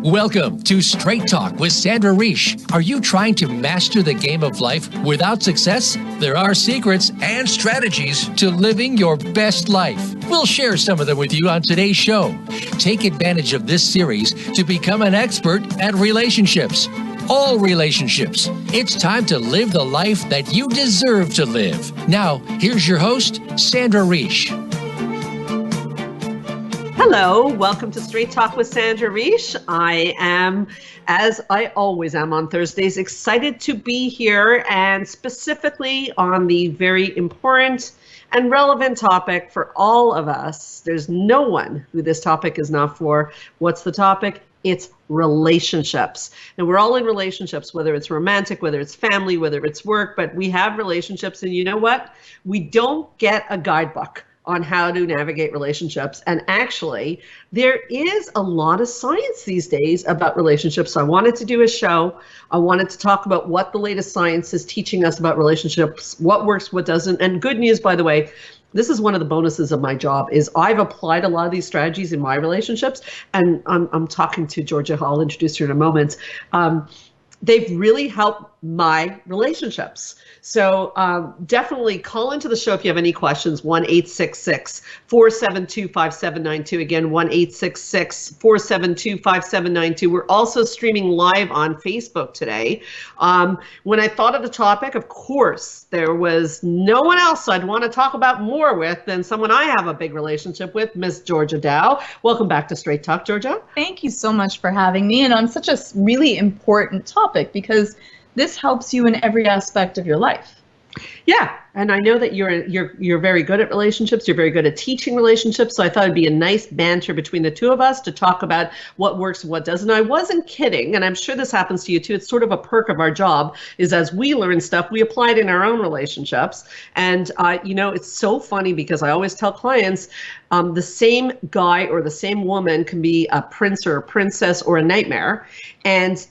Welcome to Straight Talk with Sandra Reish. Are you trying to master the game of life without success? There are secrets and strategies to living your best life. We'll share some of them with you on today's show. Take advantage of this series to become an expert at relationships. All relationships. It's time to live the life that you deserve to live. Now, here's your host, Sandra Reish. Hello, welcome to Straight Talk with Sandra Reish. I am, as I always am on Thursdays, excited to be here and specifically on the very important and relevant topic for all of us. There's no one who this topic is not for. What's the topic? It's relationships. And we're all in relationships, whether it's romantic, whether it's family, whether it's work, but we have relationships. And you know what? We don't get a guidebook on how to navigate relationships. And actually, there is a lot of science these days about relationships. So I wanted to do a show. I wanted to talk about what the latest science is teaching us about relationships, what works, what doesn't. And good news, by the way, this is one of the bonuses of my job is I've applied a lot of these strategies in my relationships. And I'm talking to Georgia, I'll introduce her in a moment. They've really helped my relationships. So definitely call into the show if you have any questions, 1-866-472-5792. Again, 1-866-472-5792. We're also streaming live on Facebook today. When I thought of the topic, of course, there was no one else I'd want to talk about more with than someone I have a big relationship with, Miss Georgia Dow. Welcome back to Straight Talk, Georgia. Thank you so much for having me, and on such a really important topic because this helps you in every aspect of your life. Yeah, and I know that you're very good at relationships. You're very good at teaching relationships. So I thought it'd be a nice banter between the two of us to talk about what works and what doesn't. I wasn't kidding, and I'm sure this happens to you too. It's sort of a perk of our job is as we learn stuff, we apply it in our own relationships. And you know, it's so funny because I always tell clients the same guy or the same woman can be a prince or a princess or a nightmare. And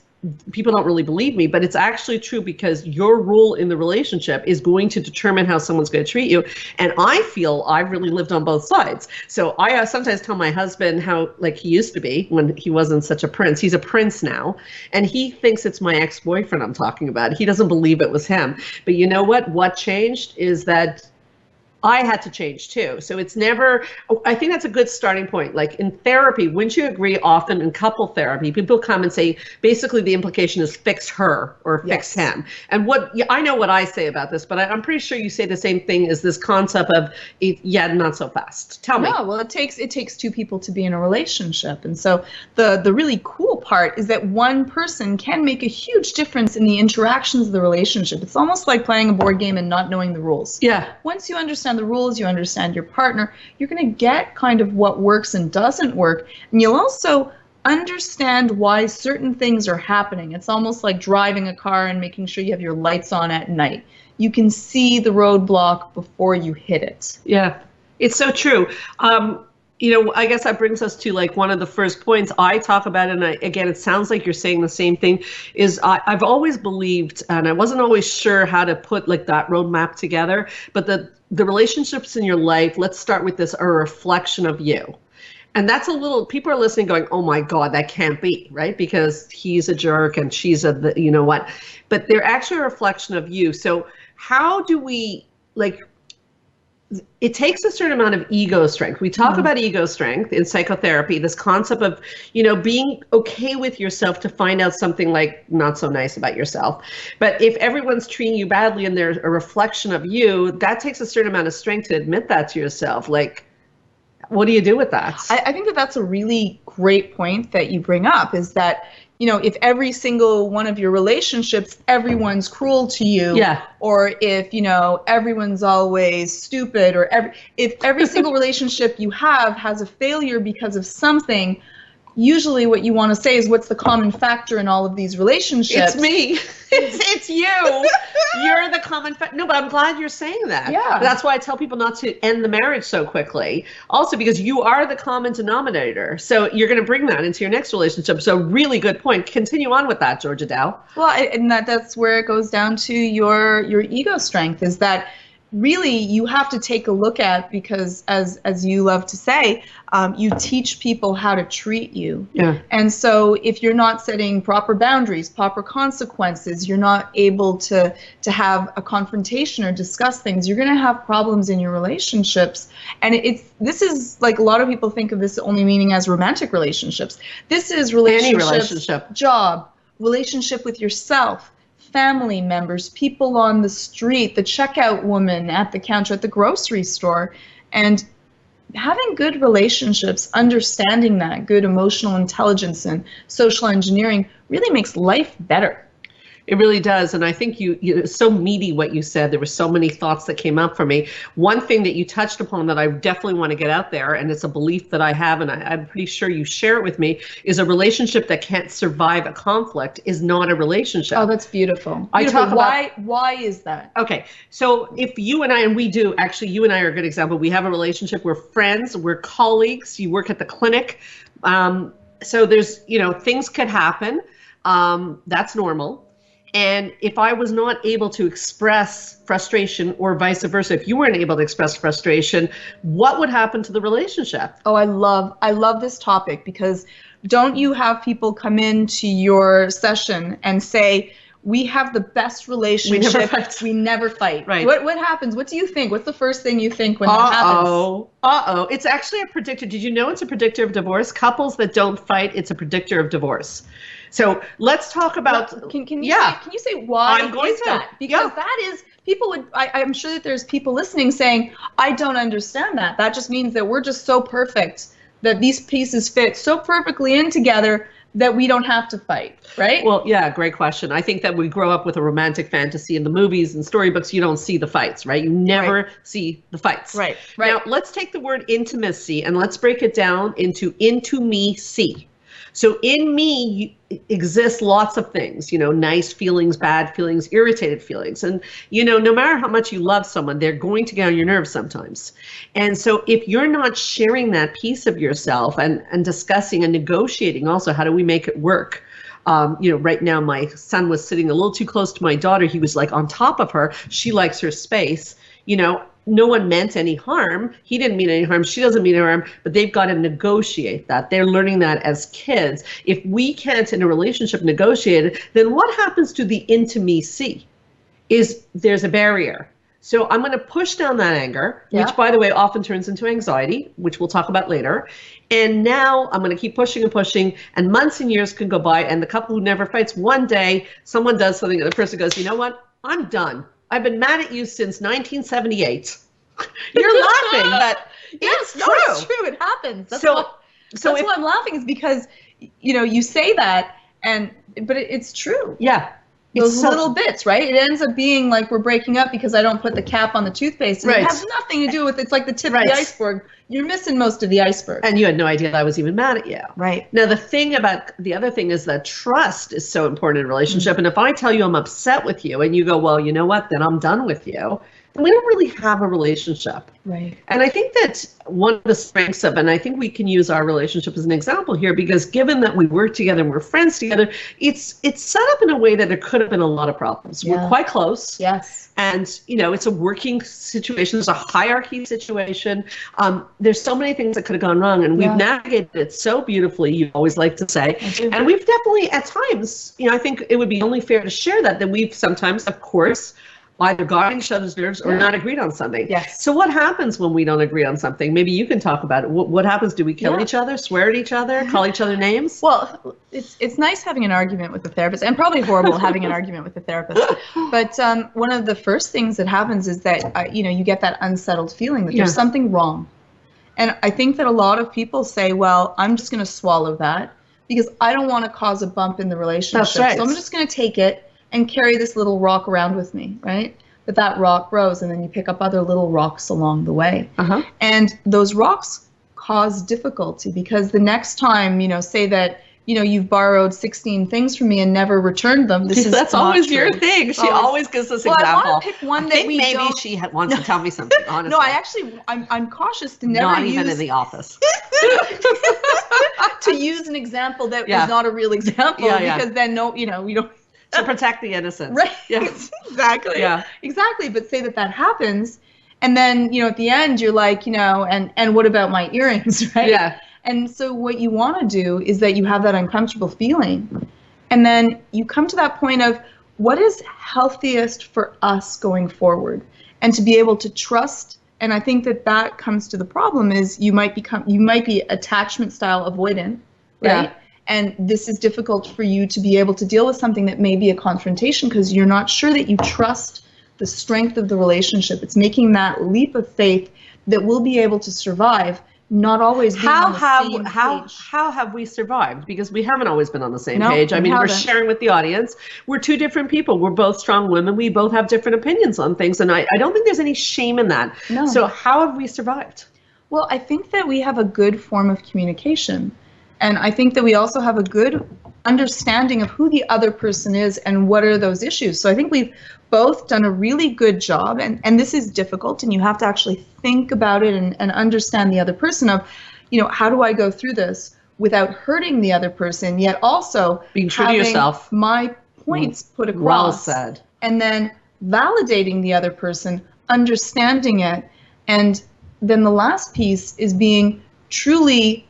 people don't really believe me, but it's actually true because your role in the relationship is going to determine how someone's going to treat you. And I feel I've really lived on both sides. So I sometimes tell my husband how like he used to be when he wasn't such a prince. He's a prince now. And he thinks it's my ex-boyfriend I'm talking about. He doesn't believe it was him. But you know what? What changed is that I had to change too. So it's never, I think that's a good starting point. Like in therapy, wouldn't you agree often in couple therapy, people come and say, basically the implication is fix her or fix him. And I know what I say about this, but I'm pretty sure you say the same thing as this concept of, yeah, not so fast. Tell me. No, well, it takes two people to be in a relationship. And so the really cool part is that one person can make a huge difference in the interactions of the relationship. It's almost like playing a board game and not knowing the rules. Yeah. Once you understand the rules, you understand your partner, you're going to get kind of what works and doesn't work. And you'll also understand why certain things are happening. It's almost like driving a car and making sure you have your lights on at night. You can see the roadblock before you hit it. Yeah, it's so true. You know, I guess that brings us to like one of the first points I talk about, and again, it sounds like you're saying the same thing, is I've always believed, and I wasn't always sure how to put like that roadmap together, but the relationships in your life, let's start with this, are a reflection of you. And that's a little, people are listening going, oh my God, that can't be, right? Because he's a jerk and she's a, you know what, but they're actually a reflection of you. So how do we, like, it takes a certain amount of ego strength. We talk about ego strength in psychotherapy, this concept of, you know, being okay with yourself to find out something like not so nice about yourself. But if everyone's treating you badly and they're a reflection of you, that takes a certain amount of strength to admit that to yourself. Like, what do you do with that? I think that that's a really great point that you bring up, is that, you know, if every single one of your relationships, everyone's cruel to you, or if, you know, everyone's always stupid, or if every single relationship you have has a failure because of something, usually what you want to say is, what's the common factor in all of these relationships? It's me. It's you. You're the common factor. No, but I'm glad you're saying that. Yeah. That's why I tell people not to end the marriage so quickly. Also, because you are the common denominator. So you're going to bring that into your next relationship. So really good point. Continue on with that, Georgia Dow. Well, and that's where it goes down to your ego strength, is that really you have to take a look at, because as you love to say, you teach people how to treat you. Yeah. And so if you're not setting proper boundaries, proper consequences, you're not able to have a confrontation or discuss things, you're going to have problems in your relationships. And this is like, a lot of people think of this only meaning as romantic relationships. This is any relationship, job, relationship with yourself, family members, people on the street, the checkout woman at the counter at the grocery store. And having good relationships, understanding that, good emotional intelligence and social engineering really makes life better. It really does. And I think it's so meaty what you said. There were so many thoughts that came up for me. One thing that you touched upon that I definitely want to get out there, and it's a belief that I have, and I'm pretty sure you share it with me, is a relationship that can't survive a conflict is not a relationship. Oh, that's beautiful. Why is that? Okay. So if you and I, and we do, actually, you and I are a good example. We have a relationship. We're friends. We're colleagues. You work at the clinic. So there's, things could happen. That's normal. And if I was not able to express frustration, or vice versa, if you weren't able to express frustration, what would happen to the relationship? Oh, I love this topic, because don't you have people come into your session and say, we have the best relationship, we never fight. Right. What happens? What do you think? What's the first thing you think when that happens? It's actually a predictor. Did you know it's a predictor of divorce? Couples that don't fight, it's a predictor of divorce. So let's talk about. Can you say why I'm going is that? Because that is, people would. I'm sure that there's people listening saying, I don't understand that. That just means that we're just so perfect, that these pieces fit so perfectly in together that we don't have to fight, right? Well, yeah, great question. I think that we grow up with a romantic fantasy in the movies and storybooks. You don't see the fights, right? You never see the fights. Right. Now, let's take the word intimacy and let's break it down into me see. So in me exists lots of things, nice feelings, bad feelings, irritated feelings. And, no matter how much you love someone, they're going to get on your nerves sometimes. And so if you're not sharing that piece of yourself and discussing and negotiating also, how do we make it work? Right now my son was sitting a little too close to my daughter. He was like on top of her. She likes her space, No one meant any harm. He didn't mean any harm. She doesn't mean any harm, but they've got to negotiate that. They're learning that as kids. If we can't in a relationship negotiate it, then what happens to the intimacy is there's a barrier. So I'm going to push down that anger, which by the way, often turns into anxiety, which we'll talk about later. And now I'm going to keep pushing and pushing, and months and years can go by. And the couple who never fights, one day someone does something and the person goes, you know what? I'm done. I've been mad at you since 1978. You're laughing, but it's true. It's true. It happens. That's why I'm laughing, is because, you say that, but it's true. Yeah. Those little bits, right? It ends up being like we're breaking up because I don't put the cap on the toothpaste. And it has nothing to do with, it's like the tip of the iceberg. You're missing most of the iceberg. And you had no idea I was even mad at you. Right. Now, the other thing is that trust is so important in a relationship. Mm-hmm. And if I tell you I'm upset with you and you go, well, you know what, then I'm done with you, we don't really have a relationship. Right. And I think that one of the strengths of, and I think we can use our relationship as an example here, because given that we work together and we're friends together, it's set up in a way that there could have been a lot of problems. Yeah. We're quite close. Yes. And, it's a working situation. It's a hierarchy situation. There's so many things that could have gone wrong, and we've navigated it so beautifully, you always like to say. And we've definitely, at times, I think it would be only fair to share that we've sometimes, of course, either got each other's nerves or not agreed on something. Yes. So what happens when we don't agree on something? Maybe you can talk about it. What happens? Do we kill each other, swear at each other, call each other names? Well, it's nice having an argument with a therapist, and probably horrible having an argument with a therapist. But one of the first things that happens is that, you get that unsettled feeling that there's something wrong. And I think that a lot of people say, well, I'm just going to swallow that because I don't want to cause a bump in the relationship. That's right. So I'm just going to take it and carry this little rock around with me, right? But that rock grows, and then you pick up other little rocks along the way. Uh-huh. And those rocks cause difficulty, because the next time, say that, you've borrowed 16 things from me and never returned them. That's always your thing. She always gives us example. I want to pick one that we maybe don't. She wants to tell me something, honestly. No, I'm cautious to never Not even in the office. to use an example that is not a real example, because then we don't. To protect the innocent. Right. Yes. Exactly. Yeah. Exactly. But say that happens, And then, at the end, you're like, and what about my earrings, right? Yeah. And so what you want to do is that you have that uncomfortable feeling. And then you come to that point of what is healthiest for us going forward, and to be able to trust. And I think that comes to the problem is you might be attachment style avoidant, right? Yeah. And this is difficult for you to be able to deal with something that may be a confrontation because you're not sure that you trust the strength of the relationship. It's making that leap of faith that we'll be able to survive, not always being on the same page. How have we survived? Because we haven't always been on the same page. I mean, we're sharing with the audience. We're two different people. We're both strong women. We both have different opinions on things. And I don't think there's any shame in that. No. So how have we survived? Well, I think that we have a good form of communication. And I think that we also have a good understanding of who the other person is and what are those issues. So I think we've both done a really good job, and this is difficult, and you have to actually think about it and understand the other person of, how do I go through this without hurting the other person, yet also being true to yourself, my points put across. Well said. And then validating the other person, understanding it, and then the last piece is being truly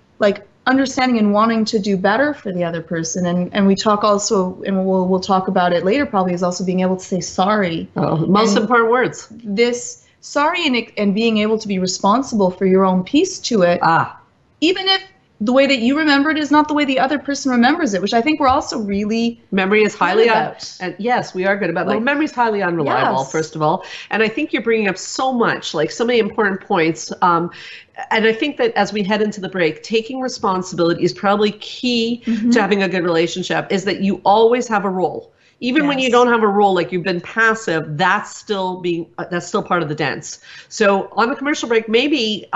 understanding and wanting to do better for the other person. And we talk also, and we'll talk about it later probably, is also being able to say sorry. Oh, most important words. This sorry and being able to be responsible for your own piece to it. Even if the way that you remember it is not the way the other person remembers it, which I think we're also really memory is highly and yes, we are good about memory is highly unreliable, first of all. And I think you're bringing up so much, so many important points. And I think that as we head into the break, taking responsibility is probably key to having a good relationship, is that you always have a role. Even when you don't have a role, you've been passive, that's still part of the dance. So on the commercial break, maybe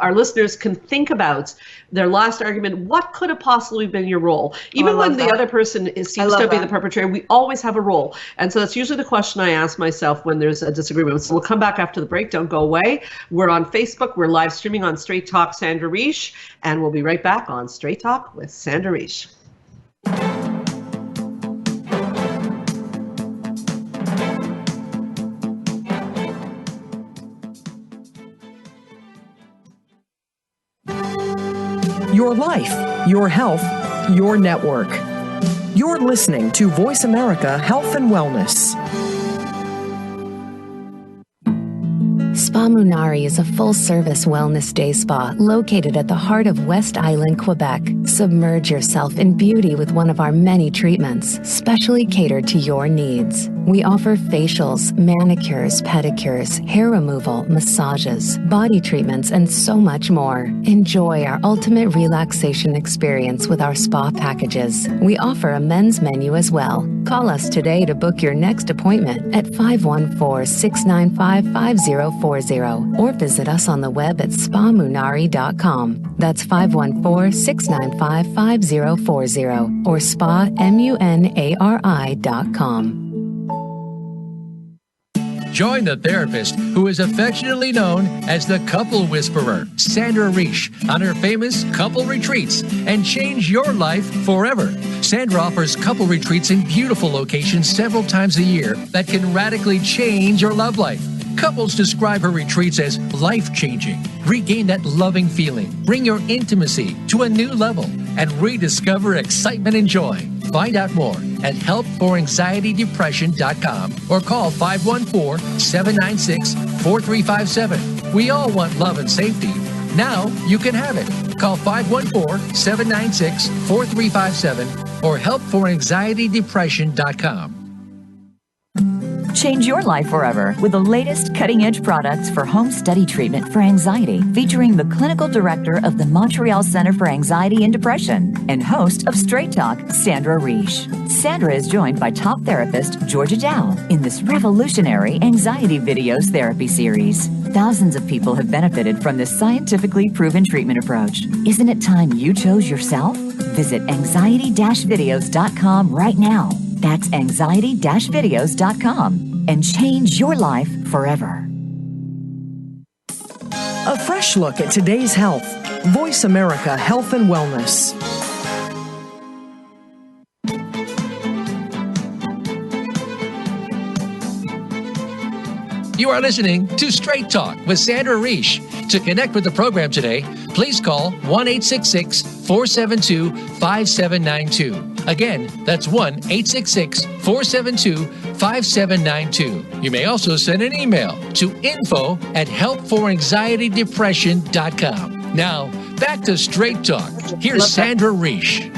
our listeners can think about their last argument. What could have possibly been your role? Even when the other person seems to be the perpetrator, we always have a role. And so that's usually the question I ask myself when there's a disagreement. So we'll come back after the break. Don't go away. We're on Facebook. We're live streaming on Straight Talk Sandra Reish. And we'll be right back on Straight Talk with Sandra Reish. Your life, your health, your network. You're listening to Voice America Health and Wellness. Spa Munari is a full-service wellness day spa located at the heart of West Island, Quebec. Submerge yourself in beauty with one of our many treatments, specially catered to your needs. We offer facials, manicures, pedicures, hair removal, massages, body treatments, and so much more. Enjoy our ultimate relaxation experience with our spa packages. We offer a men's menu as well. Call us today to book your next appointment at 514-695-5040 or visit us on the web at spamunari.com. That's 514-695-5040 or spamunari.com. Join the therapist who is affectionately known as the Couple Whisperer, Sandra Reish, on her famous couple retreats, and change your life forever. Sandra offers couple retreats in beautiful locations several times a year that can radically change your love life. Couples describe her retreats as life-changing. Regain that loving feeling, bring your intimacy to a new level, and rediscover excitement and joy. Find out more at helpforanxietydepression.com or call 514-796-4357. We all want love and safety. Now you can have it. Call 514-796-4357 or helpforanxietydepression.com. Change your life forever with the latest cutting-edge products for home study treatment for anxiety, featuring the clinical director of the Montreal Center for Anxiety and Depression and host of Straight Talk, Sandra Reish. Sandra is joined by top therapist Georgia Dow in this revolutionary anxiety videos therapy series. Thousands of people have benefited from this scientifically proven treatment approach. Isn't it time you chose yourself? Visit anxiety-videos.com right now. That's anxiety-videos.com and change your life forever. A fresh look at today's health. Voice America Health and Wellness. You are listening to Straight Talk with Sandra Reish. To connect with the program today, please call 1-866-472-5792. Again, that's 1-866-472-5792. You may also send an email to info@helpforanxietydepression.com. Now, back to Straight Talk. Here's Sandra Reish.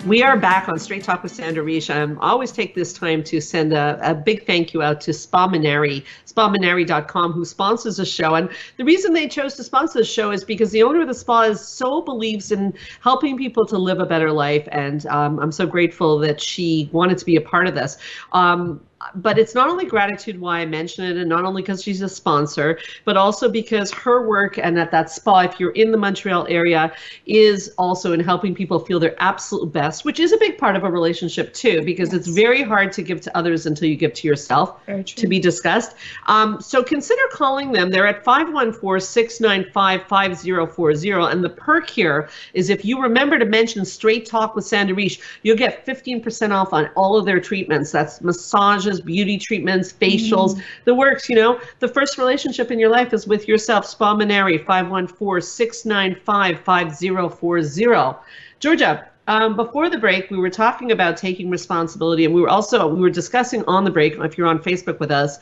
We are back on Straight Talk with Sandra Reish. I always take this time to send a big thank you out to Spaminary, spaminary.com, who sponsors the show. And the reason they chose to sponsor the show is because the owner of the spa believes in helping people to live a better life. And I'm so grateful that she wanted to be a part of this. But it's not only gratitude why I mention it, and not only because she's a sponsor, but also because her work and at that spa, if you're in the Montreal area, is also in helping people feel their absolute best, which is a big part of a relationship too, because it's very hard to give to others until you give to yourself, to be discussed. So consider calling them. They're at 514-695-5040. And the perk here is if you remember to mention Straight Talk with Sandra Reish, you'll get 15% off on all of their treatments. That's massages, beauty treatments, facials, the works. You know, the first relationship in your life is with yourself. Spaminary, 514-695-5040. Georgia, before the break, we were talking about taking responsibility, and we were discussing on the break, if you're on Facebook with us,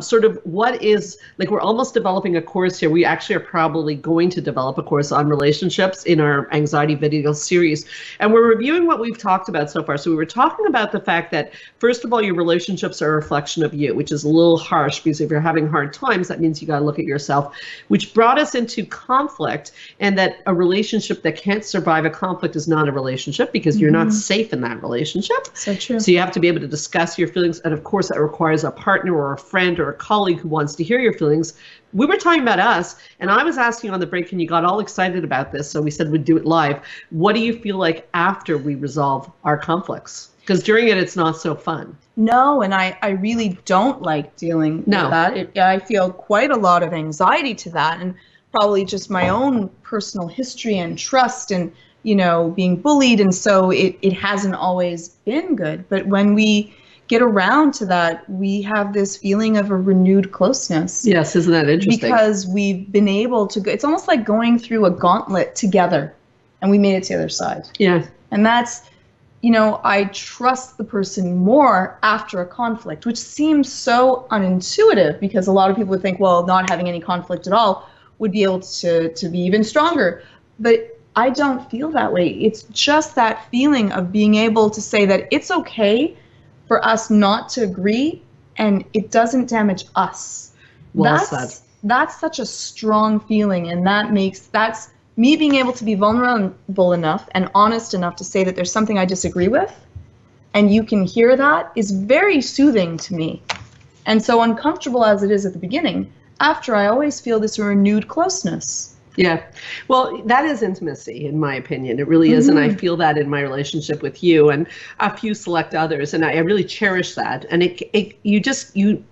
sort of what is, like, we're almost developing a course here. We actually are probably going to develop a course on relationships in our anxiety video series, and we're reviewing what we've talked about so far. So we were talking about the fact that, first of all, your relationships are a reflection of you, which is a little harsh, because if you're having hard times, that means you got to look at yourself, which brought us into conflict, and that a relationship that can't survive a conflict is not a relationship, because you're not safe in that relationship. So true. So you have to be able to discuss your feelings. And of course, that requires a partner or a friend or a colleague who wants to hear your feelings. We were talking about us, and I was asking on the break, and you got all excited about this, so we said we'd do it live. What do you feel like after we resolve our conflicts? Because during it, it's not so fun. No, and I really don't like dealing with that. I feel quite a lot of anxiety to that, and probably just my own personal history and trust and, you know, being bullied, and so it hasn't always been good. But when we get around to that, we have this feeling of a renewed closeness. Yes, isn't that interesting? Because we've been able to go, it's almost like going through a gauntlet together, and we made it to the other side. Yeah. And that's, you know, I trust the person more after a conflict, which seems so unintuitive, because a lot of people would think, well, not having any conflict at all would be able to be even stronger. But I don't feel that way. It's just that feeling of being able to say that it's okay for us not to agree, and it doesn't damage us. Well, that's such a strong feeling, and that's me being able to be vulnerable enough and honest enough to say that there's something I disagree with, and you can hear that, is very soothing to me. And so uncomfortable as it is at the beginning, after I always feel this renewed closeness. Yeah, well, that is intimacy, in my opinion. It really is, and I feel that in my relationship with you and a few select others, and I really cherish that. And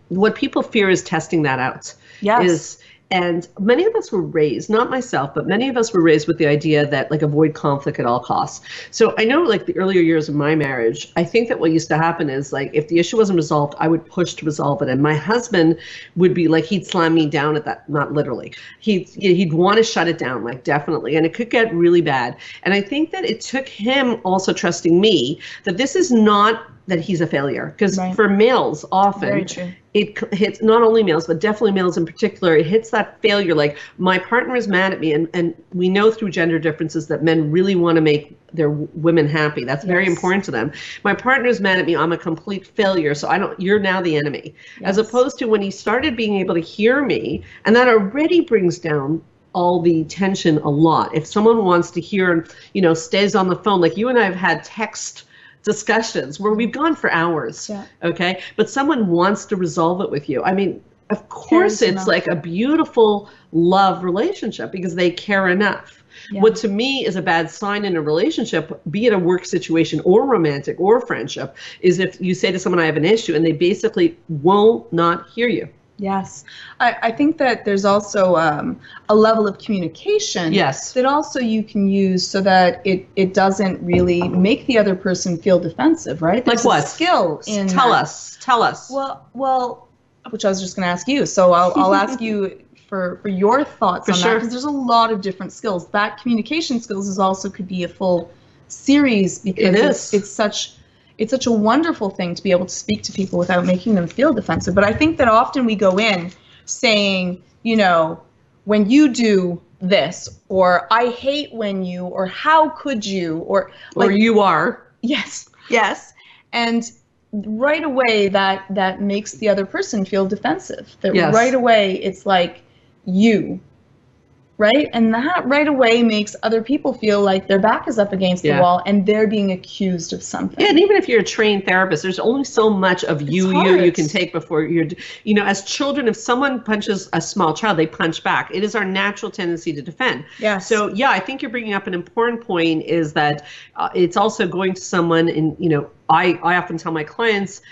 what people fear is testing that out. Yes. And many of us were raised, not myself, but many of us were raised with the idea that, like, avoid conflict at all costs. So I know, like, the earlier years of my marriage, I think that what used to happen is, like, if the issue wasn't resolved, I would push to resolve it. And my husband would be like, he'd slam me down at that, not literally. He'd want to shut it down, like, definitely. And it could get really bad. And I think that it took him also trusting me that this is not that he's a failure. Because for males, often, it hits not only males, but definitely males in particular, it hits that failure, like, my partner is mad at me. And we know through gender differences that men really want to make their women happy. That's very important to them. My partner is mad at me. I'm a complete failure. So you're now the enemy. As opposed to when he started being able to hear me, and that already brings down all the tension a lot. If someone wants to hear, you know, stays on the phone, like you and I have had text discussions where we've gone for hours, okay? But someone wants to resolve it with you. I mean, of course, it's like a beautiful love relationship because they care enough. What to me is a bad sign in a relationship, be it a work situation or romantic or friendship, is if you say to someone, I have an issue, and they basically will not hear you. Yes. I think that there's also a level of communication that also you can use so that it doesn't really make the other person feel defensive, right? There's like what? Skill in Tell us. Well, which I was just going to ask you. So I'll ask you for your thoughts on that, because there's a lot of different skills. That communication skills is also could be a full series, because it's such a wonderful thing to be able to speak to people without making them feel defensive. But I think that often we go in saying, you know, when you do this, or I hate when you, or how could you, or you are. Yes. And right away that makes the other person feel defensive. That right away it's like you. Right? And that right away makes other people feel like their back is up against the wall and they're being accused of something. Yeah, and even if you're a trained therapist, there's only so much of you can take before you're, you know, as children, if someone punches a small child, they punch back. It is our natural tendency to defend. Yeah. So, yeah, I think you're bringing up an important point, is that it's also going to someone, and, you know, I often tell my clients,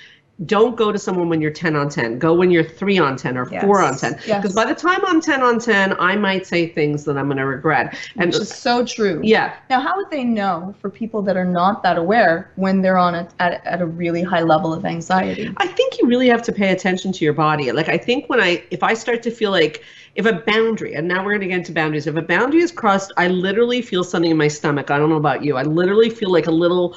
don't go to someone when you're 10 on 10. Go when you're 3 on 10 or 4 on 10. Because by the time I'm 10 on 10, I might say things that I'm going to regret. And which is so true. Yeah. Now, how would they know, for people that are not that aware, when they're on at a really high level of anxiety? I think you really have to pay attention to your body. Like, I think if I start to feel like, if a boundary, and now we're going to get into boundaries, if a boundary is crossed, I literally feel something in my stomach. I don't know about you. I literally feel like a little...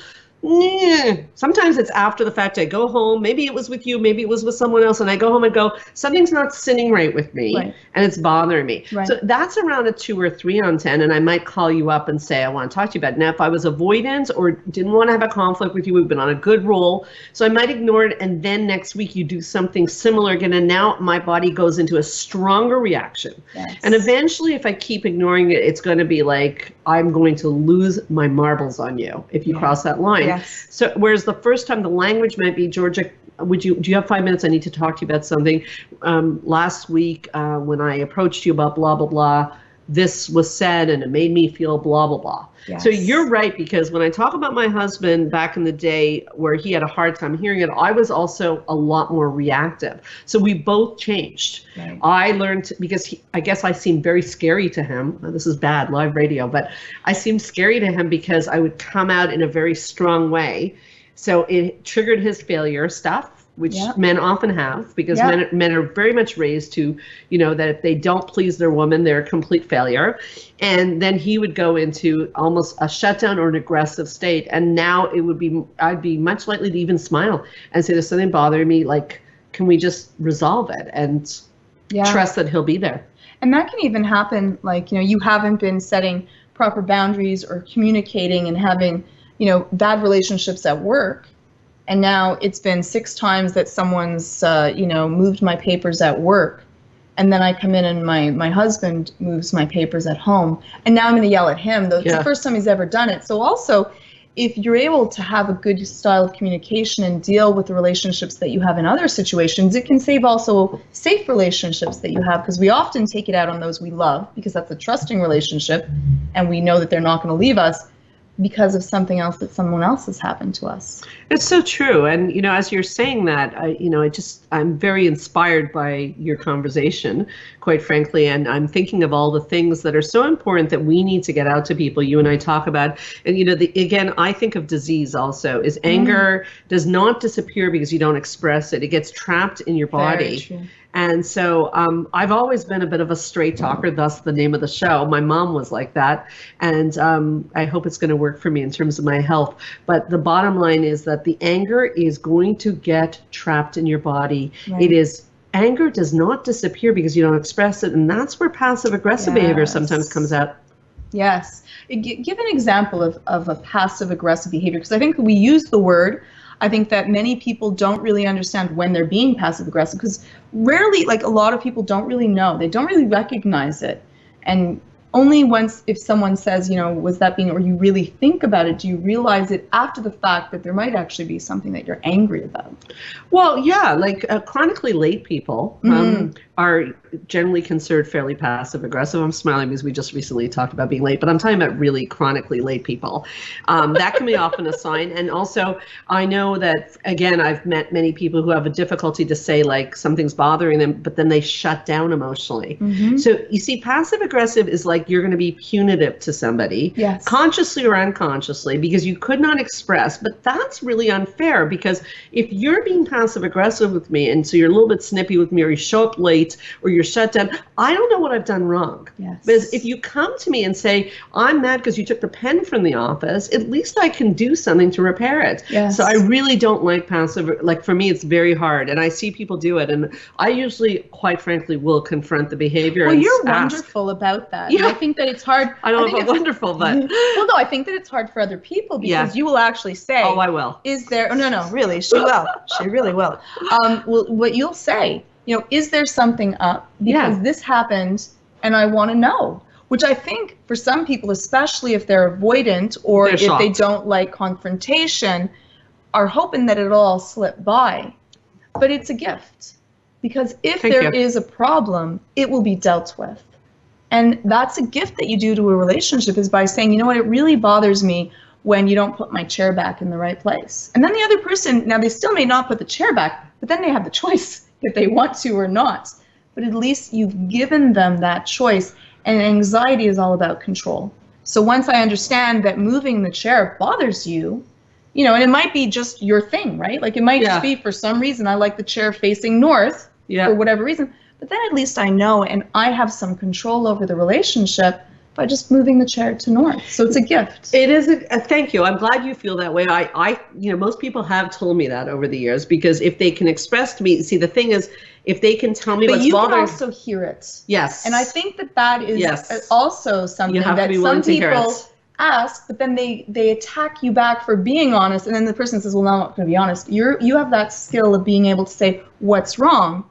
Sometimes it's after the fact. I go home, maybe it was with you, maybe it was with someone else, and I go home and go, something's not sitting right with me, and it's bothering me. So that's around a 2 or 3 on 10, and I might call you up and say, I want to talk to you about it. Now, if I was avoidant or didn't want to have a conflict with you, we've been on a good roll, so I might ignore it, and then next week you do something similar again, and now my body goes into a stronger reaction. And eventually, if I keep ignoring it, it's going to be like, I'm going to lose my marbles on you if you cross that line. So whereas the first time, the language might be, Georgia, do you have 5 minutes? I need to talk to you about something. Last week, when I approached you about blah, blah, blah, this was said and it made me feel blah, blah, blah. So you're right, because when I talk about my husband back in the day where he had a hard time hearing it, I was also a lot more reactive. So we both changed. I learned, because I guess I seemed very scary to him. This is bad, live radio, but I seemed scary to him because I would come out in a very strong way. So it triggered his failure stuff, which men often have, because men are very much raised to, you know, that if they don't please their woman, they're a complete failure. And then he would go into almost a shutdown or an aggressive state. And now I'd be much likely to even smile and say, there's something bothering me, like, can we just resolve it and trust that he'll be there? And that can even happen, like, you know, you haven't been setting proper boundaries or communicating and having, you know, bad relationships at work. And now it's been 6 times that someone's, you know, moved my papers at work. And then I come in and my husband moves my papers at home. And now I'm going to yell at him, though it's the first time he's ever done it. So also, if you're able to have a good style of communication and deal with the relationships that you have in other situations, it can save also safe relationships that you have, because we often take it out on those we love, because that's a trusting relationship and we know that they're not going to leave us because of something else that someone else has happened to us. It's so true. And, you know, as you're saying that, I'm very inspired by your conversation, quite frankly. And I'm thinking of all the things that are so important that we need to get out to people. You and I talk about, and, you know, again, I think of disease also, is anger does not disappear because you don't express it. It gets trapped in your body. Very true. And so I've always been a bit of a straight talker, thus the name of the show. My mom was like that. And I hope it's going to work for me in terms of my health. But the bottom line is that the anger is going to get trapped in your body. Anger does not disappear because you don't express it. And that's where passive aggressive behavior sometimes comes out. Yes. Give an example of a passive aggressive behavior, because I think we use the word. I think that many people don't really understand when they're being passive aggressive, because rarely, like, a lot of people don't really know. They don't really recognize it. And only once, if someone says, you know, was that being, or you really think about it, do you realize it after the fact that there might actually be something that you're angry about? Well, yeah, like chronically late people are generally considered fairly passive aggressive. I'm smiling because we just recently talked about being late, but I'm talking about really chronically late people. That can be often a sign. And also, I know that, again, I've met many people who have a difficulty to say like something's bothering them, but then they shut down emotionally. So you see, passive aggressive is like you're going to be punitive to somebody, consciously or unconsciously, because you could not express. But that's really unfair, because if you're being passive aggressive with me, and so you're a little bit snippy with me, or you show up late, or you're shut down, I don't know what I've done wrong. Because if you come to me and say, I'm mad because you took the pen from the office, at least I can do something to repair it. So I really don't like passive, like for me, it's very hard. And I see people do it. And I usually, quite frankly, will confront the behavior. Well, and you're ask. wonderful about that. Yeah. I think that it's hard. I don't know if I'm wonderful, but. Well, no, I think that it's hard for other people, because you will actually say. Oh, I will. Is there, oh, no, really, she will. She really will. Well, what you'll say, is there something up? Because this happened and I want to know. Which I think for some people, especially if they're avoidant or if they don't like confrontation, are hoping that it'll all slip by. But it's a gift. Because if there is a problem, it will be dealt with. And that's a gift that you do to a relationship, is by saying, you know what, it really bothers me when you don't put my chair back in the right place. And then the other person, now they still may not put the chair back, but then they have the choice if they want to or not. But at least you've given them that choice. And anxiety is all about control. So once I understand that moving the chair bothers you, and it might be just your thing, right? Like it might just be, for some reason, I like the chair facing north for whatever reason. But then at least I know, and I have some control over the relationship by just moving the chair to north. So it's a gift. It is thank you. I'm glad you feel that way. I most people have told me that over the years, because if they can express to me, see, the thing is, if they can tell me what's bothering. But you can also hear it. Yes. And I think that is also something that some people ask, but then they attack you back for being honest, and then the person says, well, no, I'm not going to be honest. You have that skill of being able to say what's wrong,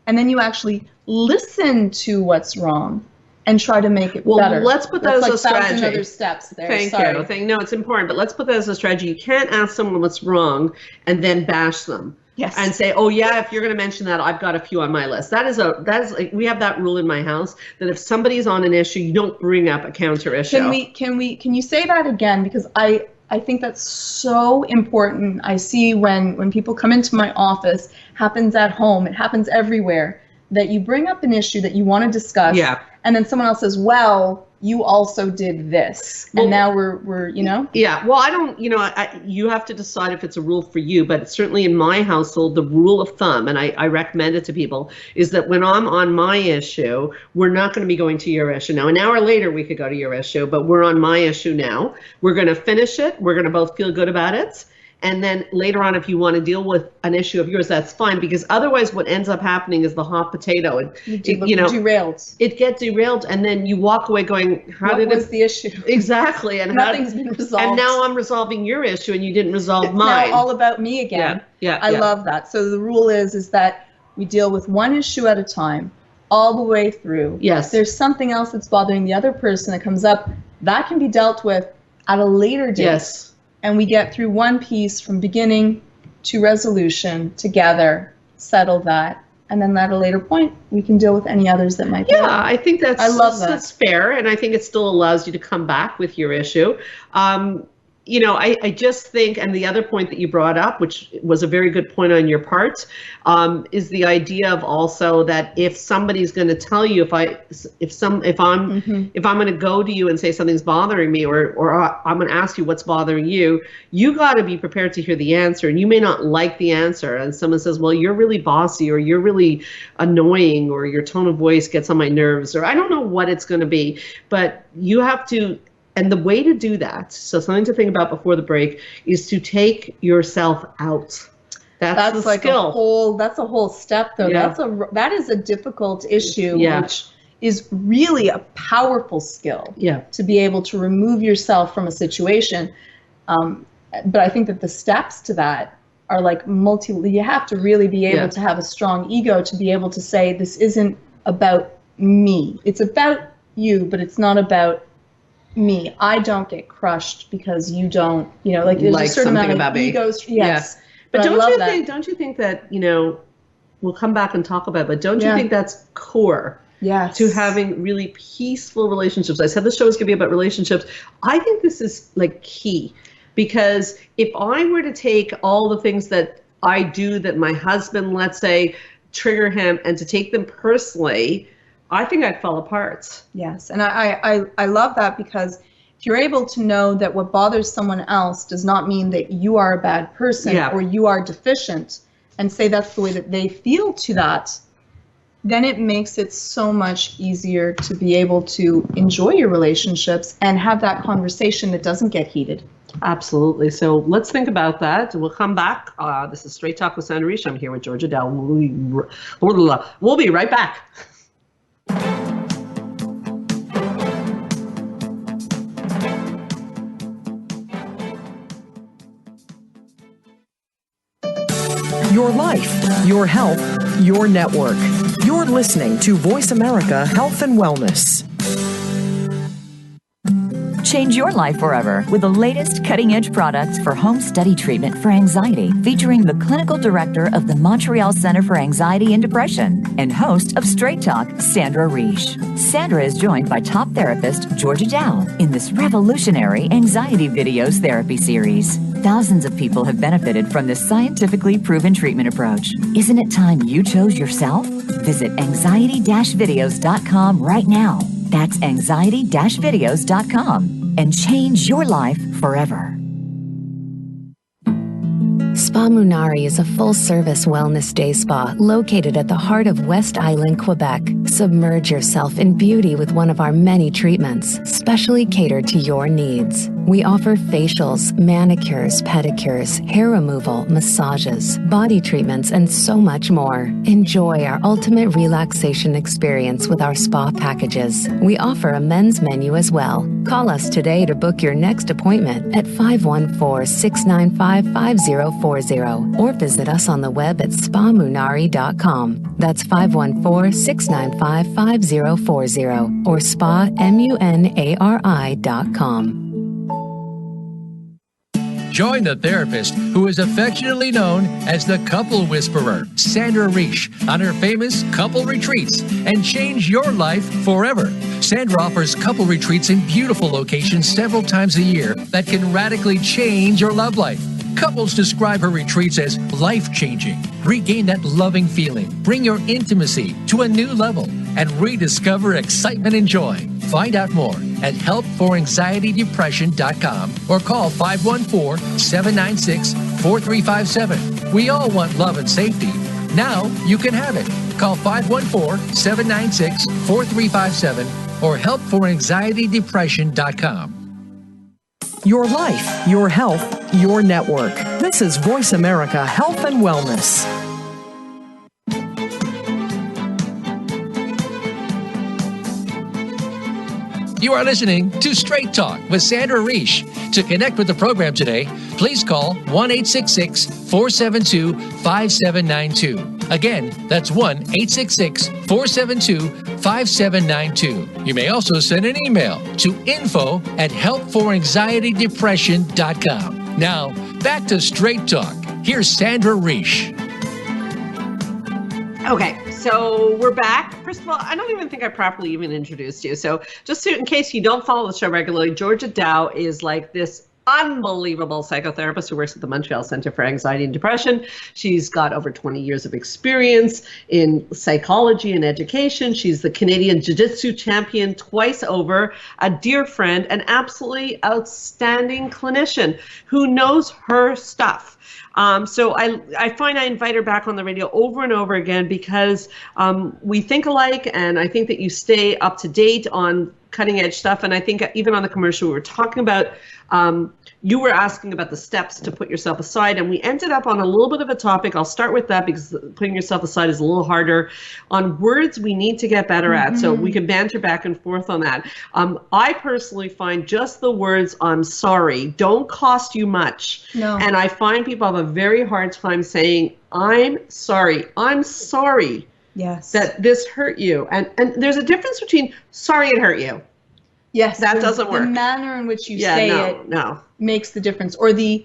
and then you actually listen to what's wrong and try to make it better. Let's put that as a strategy. Other steps there. Thank you. No, it's important, but let's put that as a strategy. You can't ask someone what's wrong and then bash them. Yes. And say, oh yeah, if you're going to mention that, I've got a few on my list. That is like, we have that rule in my house, that if somebody's on an issue, you don't bring up a counter issue. Can you say that again? Because I think that's so important. I see when people come into my office, happens at home, it happens everywhere, that you bring up an issue that you want to discuss. And then someone else says, well, you also did this. And now we're Yeah, well, I don't, you have to decide if it's a rule for you, but certainly in my household, the rule of thumb, and I recommend it to people, is that when I'm on my issue, we're not going to be going to your issue. Now, an hour later, we could go to your issue, but we're on my issue now. We're going to finish it. We're going to both feel good about it. And then later on, if you want to deal with an issue of yours, that's fine, because otherwise what ends up happening is the hot potato. Derailed. It gets derailed, and then you walk away going, what was the issue? Exactly. And nothing's been resolved. And now I'm resolving your issue, and you didn't resolve mine. It's now all about me again. I love that. So the rule is that we deal with one issue at a time, all the way through. Yes. There's something else that's bothering the other person that comes up, that can be dealt with at a later date. Yes. And we get through one piece from beginning to resolution together, settle that, and then at a later point, we can deal with any others that might be. Yeah, I think that's fair, and I think it still allows you to come back with your issue. I just think, and the other point that you brought up, which was a very good point on your part, is the idea of also that if somebody's going to tell you, if I'm going to go to you and say something's bothering me, or I'm going to ask you what's bothering you, you got to be prepared to hear the answer. And you may not like the answer, and someone says, well, you're really bossy, or you're really annoying, or your tone of voice gets on my nerves, or I don't know what it's going to be, but you have to. And the way to do that, so something to think about before the break, is to take yourself out. That's like skill. That's a whole step, though. Yeah. That is a difficult issue, which is really a powerful skill. To be able to remove yourself from a situation. But I think that the steps to that are like you have to really be able to have a strong ego to be able to say, this isn't about me. It's about you, but it's not about me. I don't get crushed because you don't, there's a certain amount of egos. Yes. But don't you think that, we'll come back and talk about. But don't you think that's core? Yes. To having really peaceful relationships. I said the show is going to be about relationships. I think this is like key, because if I were to take all the things that I do that my husband, let's say, trigger him, and to take them personally, I think I'd fall apart. Yes, and I love that, because if you're able to know that what bothers someone else does not mean that you are a bad person or you are deficient, and say that's the way that they feel to that, then it makes it so much easier to be able to enjoy your relationships and have that conversation that doesn't get heated. Absolutely. So let's think about that. We'll come back. This is Straight Talk with Sandra Reish. I'm here with Georgia Dow. We'll be right back. Your life, your health, your network. You're listening to Voice America Health and Wellness. Change your life forever with the latest cutting-edge products for home study treatment for anxiety, featuring the clinical director of the Montreal Center for Anxiety and Depression and host of Straight Talk, Sandra Reish. Sandra is joined by top therapist Georgia Dow in this revolutionary anxiety videos therapy series. Thousands of people have benefited from this scientifically proven treatment approach. Isn't it time you chose yourself? Visit anxiety-videos.com right now. That's anxiety-videos.com and change your life forever. Spa Munari is a full-service wellness day spa located at the heart of West Island, Quebec. Submerge yourself in beauty with one of our many treatments, specially catered to your needs. We offer facials, manicures, pedicures, hair removal, massages, body treatments, and so much more. Enjoy our ultimate relaxation experience with our spa packages. We offer a men's menu as well. Call us today to book your next appointment at 514-695-5040 or visit us on the web at spamunari.com. That's 514-695-5040 or spamunari.com. Join the therapist who is affectionately known as the Couple Whisperer, Sandra Reish, on her famous couple retreats, and change your life forever. Sandra offers couple retreats in beautiful locations several times a year that can radically change your love life. Couples describe her retreats as life-changing. Regain that loving feeling, bring your intimacy to a new level, and rediscover excitement and joy. Find out more at helpforanxietydepression.com or call 514-796-4357. We all want love and safety. Now you can have it. Call 514-796-4357 or helpforanxietydepression.com. Your life, your health, your network. This is Voice America Health and Wellness. You are listening to Straight Talk with Sandra Reish. To connect with the program today, please call 1-866-472-5792. Again, that's 1-866-472-5792. You may also send an email to info@helpforanxietydepression.com. Now, back to Straight Talk. Here's Sandra Reish. Okay, so we're back. First of all, I don't even think I properly even introduced you. So just in case you don't follow the show regularly, Georgia Dow is like this unbelievable psychotherapist who works at the Montreal Center for Anxiety and Depression. She's got over 20 years of experience in psychology and education. She's the Canadian Jiu-Jitsu champion twice over, a dear friend, an absolutely outstanding clinician who knows her stuff. So I find I invite her back on the radio over and over again because we think alike, and I think that you stay up to date on cutting edge stuff. And I think even on the commercial we were talking about, you were asking about the steps to put yourself aside, and we ended up on a little bit of a topic. I'll start with that because putting yourself aside is a little harder, on words we need to get better at. So we can banter back and forth on that. I personally find just the words "I'm sorry" don't cost you much. No. And I find people have a very hard time saying, "I'm sorry. I'm sorry." Yes. That this hurt you. And there's a difference between sorry it hurt you. Yes. That doesn't work. The manner in which you say it no. makes the difference. Or the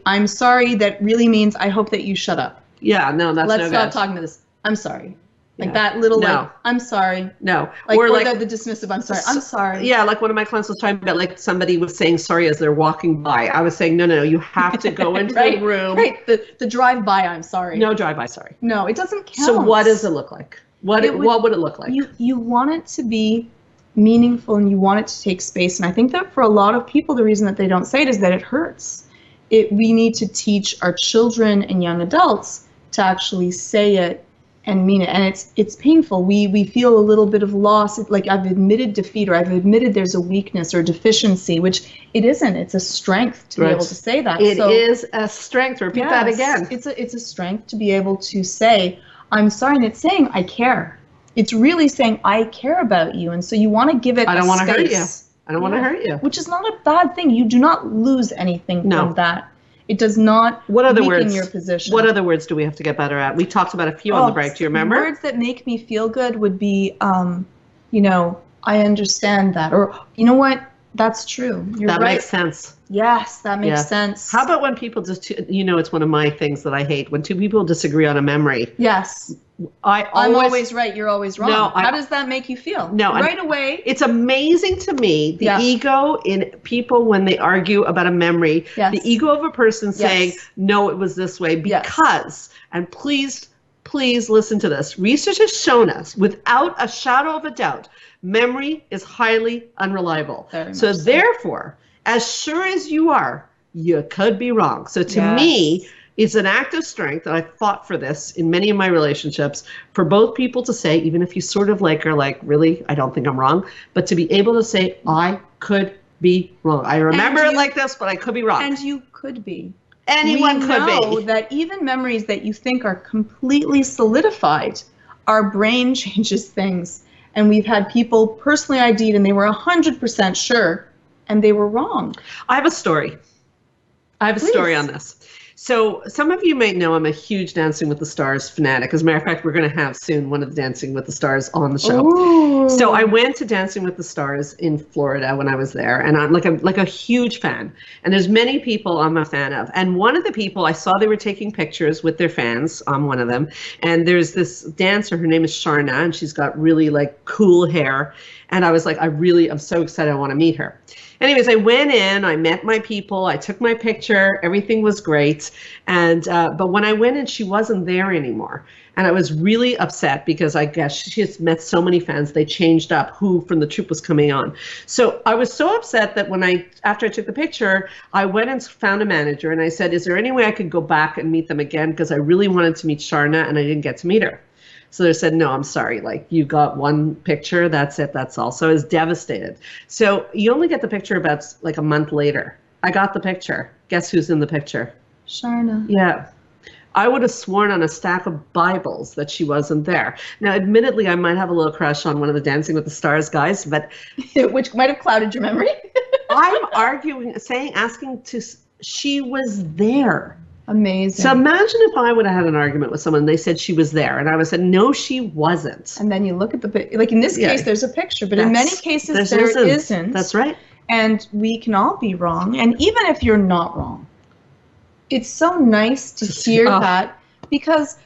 I'm sorry that really means I hope that you shut up. Yeah, no, that's let's no stop good. talking about this. I'm sorry. Like Yeah. that little, No. like, I'm sorry. No. Like, or or like the dismissive, I'm sorry. I'm sorry. Yeah, like one of my clients was talking about, like somebody was saying sorry as they're walking by. I was saying, no, you have to go into Right, the room. Right, the drive-by, I'm sorry. No drive-by, sorry. No, it doesn't count. So what does it look like? What would it look like? You want it to be meaningful and you want it to take space. And I think that for a lot of people, the reason that they don't say it is that it hurts. We need to teach our children and young adults to actually say it and mean it. And it's painful. We feel a little bit of loss. Like I've admitted defeat, or I've admitted there's a weakness or deficiency, which it isn't. It's a strength to be able to say that. It is a strength. Repeat that again. It's a strength to be able to say, I'm sorry, and it's saying I care. It's really saying I care about you, and so you want to give it. I don't want to hurt you. I don't want to hurt you. Which is not a bad thing. You do not lose anything from that. It does not weaken your position. What other words do we have to get better at? We talked about a few on the break. Do you remember? Words that make me feel good would be, I understand that, or you know what, that's true. You're right. That makes sense. Yes, that makes sense. How about when people just, it's one of my things that I hate, when two people disagree on a memory. Yes. I'm always right, you're always wrong. No, how does that make you feel? No, right away. It's amazing to me, the ego in people when they argue about a memory, the ego of a person saying, no, it was this way because, and please listen to this. Research has shown us, without a shadow of a doubt, memory is highly unreliable. So therefore, as sure as you are, you could be wrong. So to me, it's an act of strength, and I fought for this in many of my relationships, for both people to say, even if you sort of are like, really, I don't think I'm wrong, but to be able to say, I could be wrong. I remember it like this, but I could be wrong. And you could be. Anyone could be. We know that even memories that you think are completely solidified, our brain changes things. And we've had people personally ID'd and they were 100% sure, and they were wrong. I have a story. A story on this. So some of you may know I'm a huge Dancing with the Stars fanatic. As a matter of fact, we're going to have soon one of the Dancing with the Stars on the show. Ooh. So I went to Dancing with the Stars in Florida when I was there, and I'm like a huge fan. And there's many people I'm a fan of. And one of the people, I saw they were taking pictures with their fans. I'm one of them. And there's this dancer, her name is Sharna, and she's got really cool hair. And I was like, I'm so excited, I want to meet her. Anyways, I went in, I met my people, I took my picture, everything was great. And but when I went in, she wasn't there anymore. And I was really upset because I guess she has met so many fans, they changed up who from the troupe was coming on. So I was so upset that after I took the picture, I went and found a manager and I said, is there any way I could go back and meet them again? Because I really wanted to meet Sharna and I didn't get to meet her. So they said, no, I'm sorry, you got one picture, that's it, that's all. So I was devastated. So you only get the picture about a month later. I got the picture. Guess who's in the picture? Sharna. Yeah. I would have sworn on a stack of Bibles that she wasn't there. Now, admittedly, I might have a little crush on one of the Dancing with the Stars guys, but... Which might have clouded your memory. She was there. Amazing. So imagine if I would have had an argument with someone and they said she was there and I would have said, no, she wasn't. And then you look at the picture, in this case, there's a picture, but in many cases there isn't. That's right. And we can all be wrong. And even if you're not wrong, it's so nice to hear that, because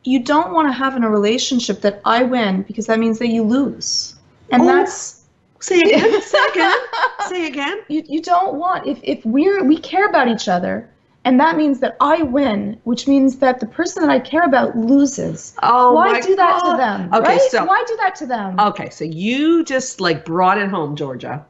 you don't want to have in a relationship that I win, because that means that you lose. And that's... Say again. Say again. You don't want, if we care about each other, and that means that I win, which means that the person that I care about loses. Oh, why do that to them? Okay, right? so why do that to them? Okay, so you just brought it home, Georgia.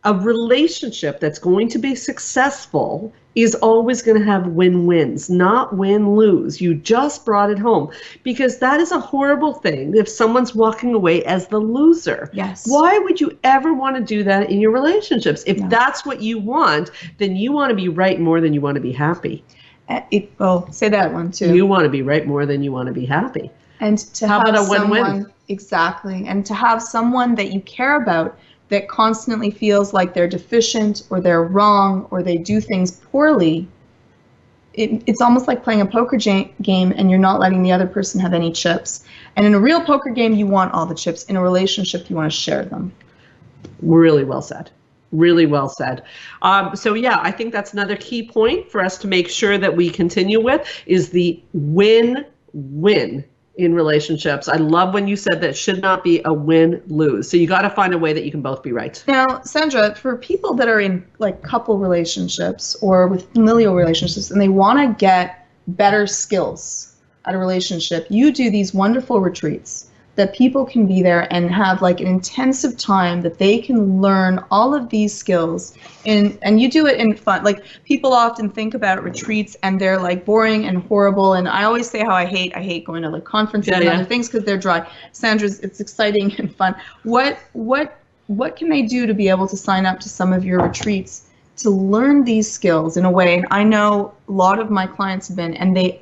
A relationship that's going to be successful is always going to have win-wins, not win-lose. You just brought it home, because that is a horrible thing if someone's walking away as the loser. Yes. Why would you ever want to do that in your relationships? If that's what you want, then you want to be right more than you want to be happy. Say that one too. You want to be right more than you want to be happy. And to have about a win-win? Someone, exactly, and to have someone that you care about that constantly feels like they're deficient or they're wrong or they do things poorly, it's almost like playing a poker game and you're not letting the other person have any chips. And in a real poker game, you want all the chips. In a relationship, you want to share them. Really well said. Really well said. So yeah, I think that's another key point for us to make sure that we continue with is the win-win in relationships. I love when you said that it should not be a win-lose. So you got to find a way that you can both be right. Now, Sandra, for people that are in like couple relationships or with familial relationships and they want to get better skills at a relationship, you do these wonderful retreats that people can be there and have like an intensive time that they can learn all of these skills and you do it in fun. Like people often think about retreats and they're like boring and horrible. And I always say how I hate going to like conferences and other things because they're dry. Sandra's, it's exciting and fun. What can they do to be able to sign up to some of your retreats to learn these skills in a way? And I know a lot of my clients have been, and they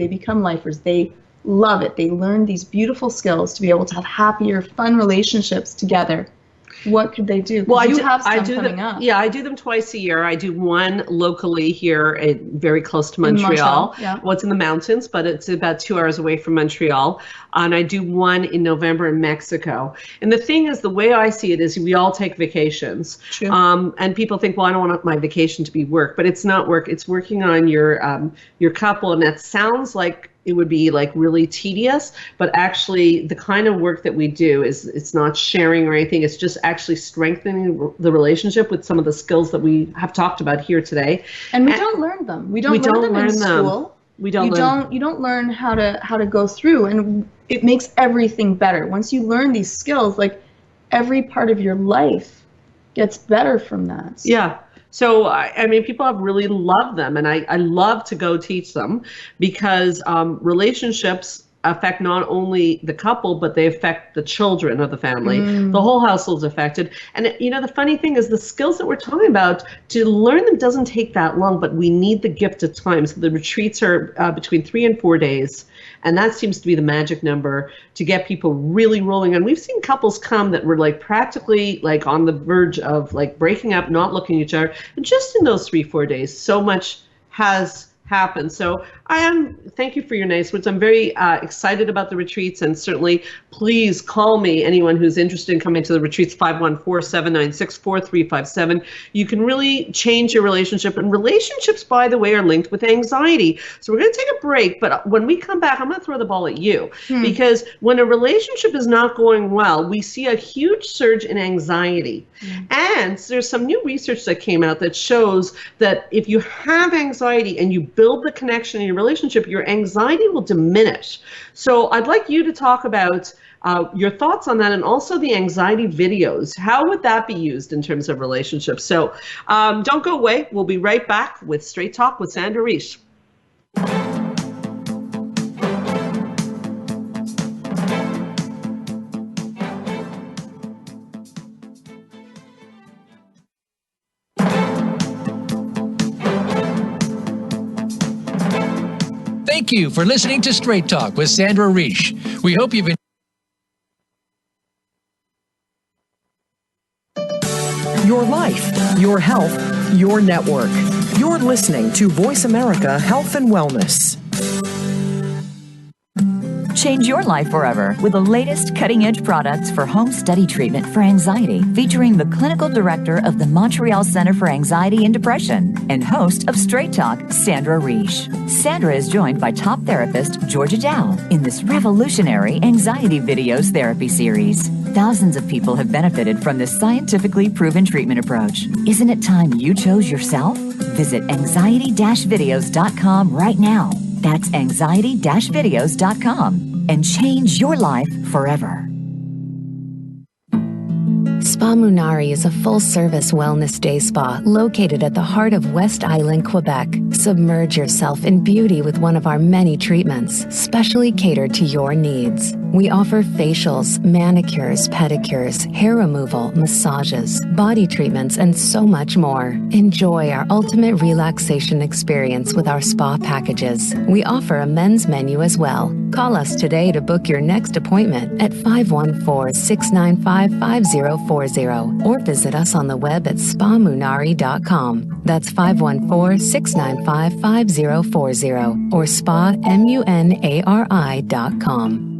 become lifers. They love it. They learn these beautiful skills to be able to have happier, fun relationships together. What could they do? Well, I do them twice a year. I do one locally here, very close to Montreal. Well, it's in the mountains, but it's about 2 hours away from Montreal. And I do one in November in Mexico. And the thing is, the way I see it is we all take vacations. True. And people think, well, I don't want my vacation to be work, but it's not work. It's working on your couple. And that sounds like it would be like really tedious, but actually the kind of work that we do is it's not sharing or anything. It's just actually strengthening the relationship with some of the skills that we have talked about here today. And we don't learn them. We don't learn them in school. You don't learn how to go through, and it makes everything better. Once you learn these skills, like every part of your life gets better from that. Yeah. So, I mean, people have really loved them, and I love to go teach them because relationships affect not only the couple, but they affect the children of the family. The whole household's affected. And, you know, the funny thing is the skills that we're talking about, to learn them doesn't take that long, but we need the gift of time. So the retreats are between 3 and 4 days. And that seems to be the magic number to get people really rolling. And we've seen couples come that were like practically like on the verge of like breaking up, not looking at each other. And just in those 3-4 days, so much has happened. So thank you for your nice words. I'm very excited about the retreats, and certainly please call me, anyone who's interested in coming to the retreats, 514-796-4357. You can really change your relationship, and relationships, by the way, are linked with anxiety. So we're going to take a break, but when we come back, I'm going to throw the ball at you because when a relationship is not going well, we see a huge surge in anxiety. And there's some new research that came out that shows that if you have anxiety and you build the connection in your relationship, your anxiety will diminish. So I'd like you to talk about your thoughts on that, and also the anxiety videos. How would that be used in terms of relationships? So don't go away. We'll be right back with Straight Talk with Sandra Reisch. Thank you for listening to Straight Talk with Sandra Reisch. We hope you've Your life, your health, your network. You're listening to Voice America Health and Wellness. Change your life forever with the latest cutting-edge products for home study treatment for anxiety, featuring the clinical director of the Montreal Center for Anxiety and Depression and host of Straight Talk, Sandra Reisch. Sandra is joined by top therapist Georgia Dow in this revolutionary anxiety videos therapy series. Thousands of people have benefited from this scientifically proven treatment approach. Isn't it time you chose yourself? Visit anxiety-videos.com right now. That's anxiety-videos.com and change your life forever. Spa Munari is a full-service wellness day spa located at the heart of West Island, Quebec. Submerge yourself in beauty with one of our many treatments, specially catered to your needs. We offer facials, manicures, pedicures, hair removal, massages, body treatments, and so much more. Enjoy our ultimate relaxation experience with our spa packages. We offer a men's menu as well. Call us today to book your next appointment at 514-695-5040 or visit us on the web at spamunari.com. That's 514-695-5040 or spamunari.com.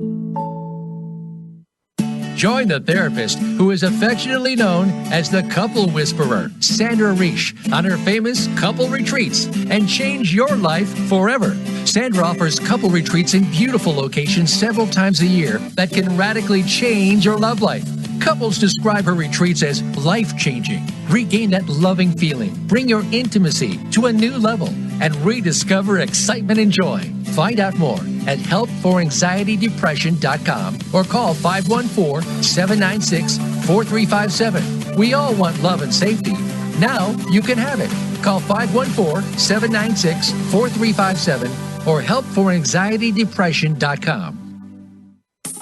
Join the therapist who is affectionately known as the Couple Whisperer, Sandra Reish, on her famous couple retreats and change your life forever. Sandra offers couple retreats in beautiful locations several times a year that can radically change your love life. Couples describe her retreats as life-changing. Regain that loving feeling, bring your intimacy to a new level, and rediscover excitement and joy. Find out more at helpforanxietydepression.com or call 514-796-4357. We all want love and safety. Now you can have it. Call 514-796-4357 or helpforanxietydepression.com.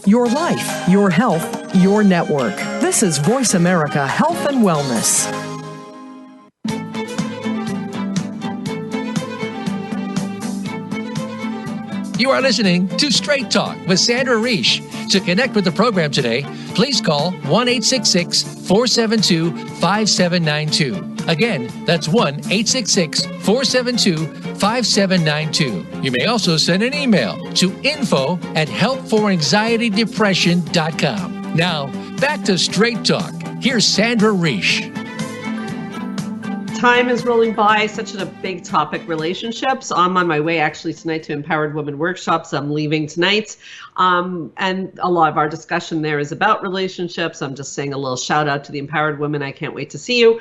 Your life, your health, your network. This is Voice America Health and Wellness. You are listening to Straight Talk with Sandra Reish. To connect with the program today, please call 1-866-472-5792. Again, that's 1-866-472-5792. You may also send an email to info@helpforanxietydepression.com. Now, back to Straight Talk. Here's Sandra Reish. Time is rolling by, such a big topic, relationships. I'm on my way actually tonight to Empowered Women Workshops. I'm leaving tonight. And a lot of our discussion there is about relationships. I'm just saying a little shout out to the Empowered Women. I can't wait to see you.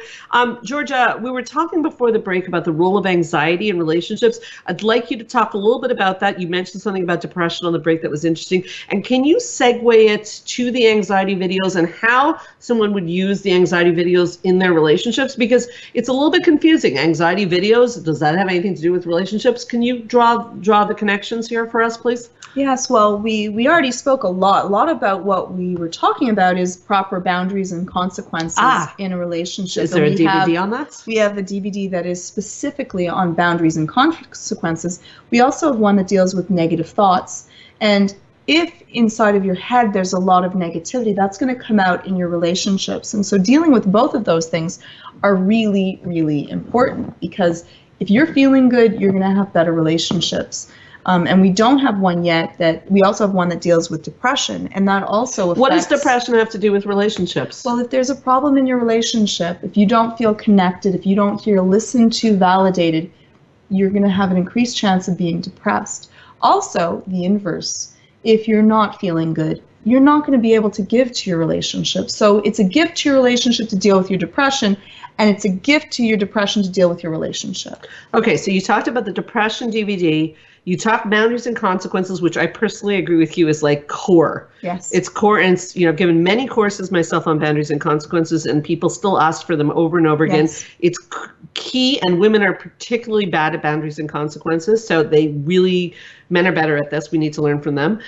Georgia, we were talking before the break about the role of anxiety in relationships. I'd like you to talk a little bit about that. You mentioned something about depression on the break that was interesting. And can you segue it to the anxiety videos and how someone would use the anxiety videos in their relationships? Because it's a little bit confusing. Anxiety videos, does that have anything to do with relationships? Can you draw the connections here for us, please? Yes, well, we already spoke a lot about what we were talking about is proper boundaries and consequences in a relationship. Is there a DVD on that? We have a DVD that is specifically on boundaries and consequences. We also have one that deals with negative thoughts. And if inside of your head there's a lot of negativity, that's going to come out in your relationships. And so dealing with both of those things are really, really important, because if you're feeling good, you're going to have better relationships. And we don't have one yet we also have one that deals with depression, and that also affects. What does depression have to do with relationships? Well, if there's a problem in your relationship, if you don't feel connected, if you don't feel listened to, validated, you're going to have an increased chance of being depressed. Also, the inverse. If you're not feeling good, you're not going to be able to give to your relationship. So it's a gift to your relationship to deal with your depression, and it's a gift to your depression to deal with your relationship. Okay, so you talked about the depression DVD. You talk boundaries and consequences, which I personally agree with you is like core. Yes. It's core, and it's, I've given many courses myself on boundaries and consequences, and people still ask for them over and over again. Yes. It's key, and women are particularly bad at boundaries and consequences, so men are better at this. We need to learn from them.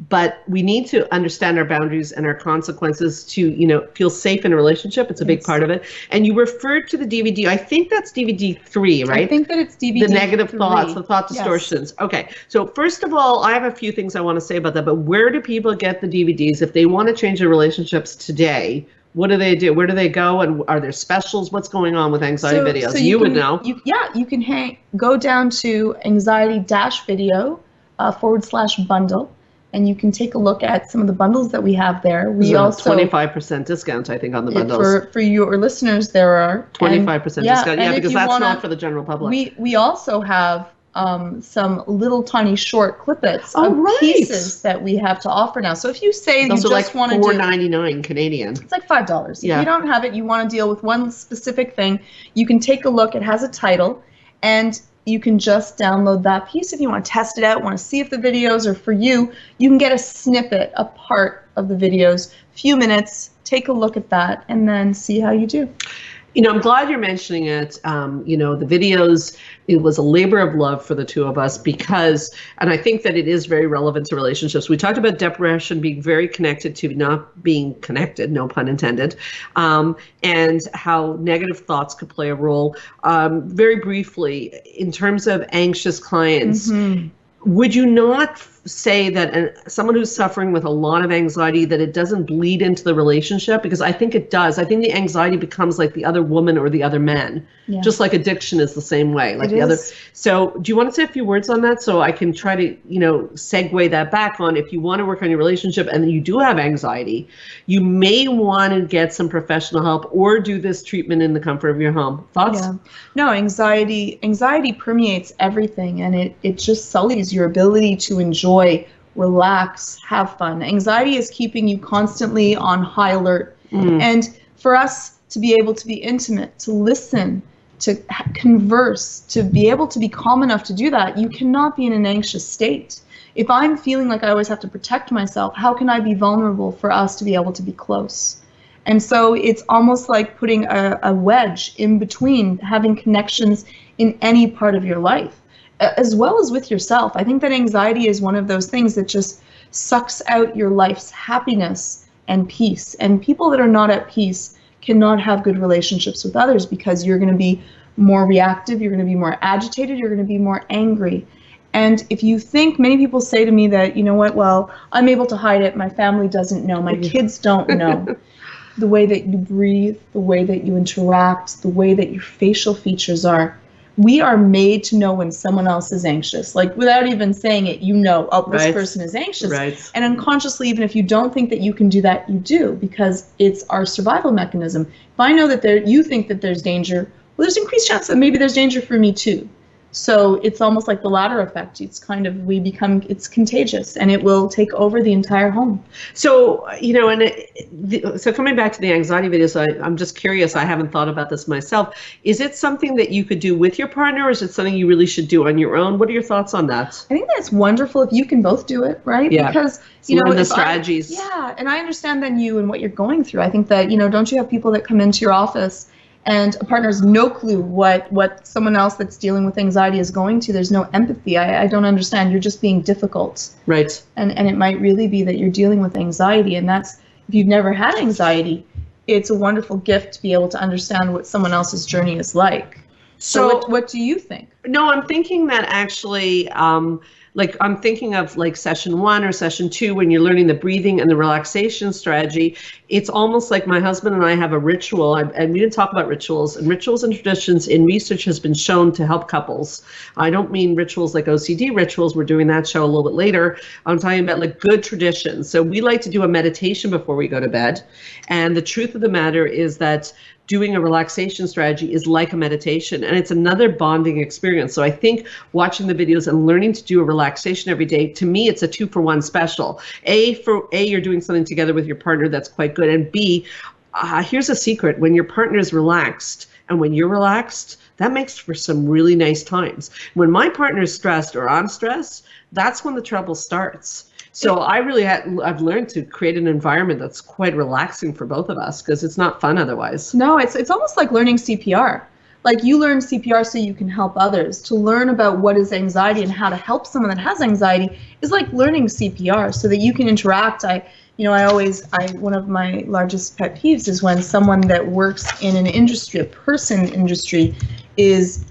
But we need to understand our boundaries and our consequences to, feel safe in a relationship. It's a big part of it. And you referred to the DVD. I think that's DVD 3, right? I think that it's DVD 3. The negative thoughts, the thought distortions. Yes. Okay. So first of all, I have a few things I want to say about that. But where do people get the DVDs if they want to change their relationships today? What do they do? Where do they go? And are there specials? What's going on with anxiety videos? So you would know. You can go down to anxiety-video /bundle. And you can take a look at some of the bundles that we have there. We also 25% discount, I think, on the bundles. For your listeners, there are 25% discount. Yeah, because that's not for the general public. We also have some little tiny short clippets of pieces that we have to offer now. So if you say those you just want to do $4.99 Canadian, it's like $5. Yeah. If you don't have it, you want to deal with one specific thing, you can take a look. It has a title, and you can just download that piece if you want to test it out, want to see if the videos are for you. You can get a snippet, a part of the videos, few minutes, take a look at that, and then see how you do. I'm glad you're mentioning it. The videos, it was a labor of love for the two of us because, and I think that it is very relevant to relationships. We talked about depression being very connected to not being connected, no pun intended, and how negative thoughts could play a role. Very briefly, in terms of anxious clients, would you not say that someone who's suffering with a lot of anxiety, that it doesn't bleed into the relationship? Because I think it does. I think the anxiety becomes like the other woman or the other man, just like addiction is the same way. Like the other. So do you want to say a few words on that so I can try to, segue that back on, if you want to work on your relationship and you do have anxiety, you may want to get some professional help or do this treatment in the comfort of your home. Thoughts? Yeah. No, anxiety permeates everything, and it just sullies your ability to enjoy, relax, have fun. Anxiety is keeping you constantly on high alert. And for us to be able to be intimate, to listen, to converse, to be able to be calm enough to do that, you cannot be in an anxious state. If I'm feeling like I always have to protect myself, how can I be vulnerable for us to be able to be close? And so it's almost like putting a wedge in between, having connections in any part of your life, as well as with yourself. I think that anxiety is one of those things that just sucks out your life's happiness and peace. And people that are not at peace cannot have good relationships with others, because you're going to be more reactive, you're going to be more agitated, you're going to be more angry. And if you think, many people say to me that, well, I'm able to hide it, my family doesn't know, my kids don't know. The way that you breathe, the way that you interact, the way that your facial features are. We are made to know when someone else is anxious. Like, without even saying it, this person is anxious. Right. And unconsciously, even if you don't think that you can do that, you do, because it's our survival mechanism. If I know that you think that there's danger, well, there's increased chance that maybe there's danger for me too. So it's almost like the ladder effect. It's it's contagious, and it will take over the entire home. So, so coming back to the anxiety videos, I'm just curious, I haven't thought about this myself. Is it something that you could do with your partner, or is it something you really should do on your own? What are your thoughts on that? I think that's wonderful if you can both do it, right? Yeah. Because, learn the strategies. And I understand then you and what you're going through. I think that, don't you have people that come into your office and a partner has no clue what someone else that's dealing with anxiety is going to? There's no empathy. I don't understand. You're just being difficult. Right. And it might really be that you're dealing with anxiety. And that's, if you've never had anxiety, it's a wonderful gift to be able to understand what someone else's journey is like. So what do you think? No, I'm thinking that actually, I'm thinking of like session 1 or session 2, when you're learning the breathing and the relaxation strategy. It's almost like my husband and I have a ritual, and we didn't talk about rituals, and rituals and traditions in research has been shown to help couples. I don't mean rituals like OCD rituals. We're doing that show a little bit later. I'm talking about like good traditions. So we like to do a meditation before we go to bed. And the truth of the matter is that doing a relaxation strategy is like a meditation, and it's another bonding experience. So I think watching the videos and learning to do a relaxation every day, to me, it's a 2-for-1 special. A, you're doing something together with your partner that's quite good, and B, here's a secret: when your partner is relaxed and when you're relaxed, that makes for some really nice times. When my partner is stressed or I'm stressed, that's when the trouble starts. So I've learned to create an environment that's quite relaxing for both of us, because it's not fun otherwise. No, it's almost like learning CPR. Like, you learn CPR so you can help others. To learn about what is anxiety and how to help someone that has anxiety is like learning CPR so that you can interact. One of my largest pet peeves is when someone that works in an industry, a person industry, is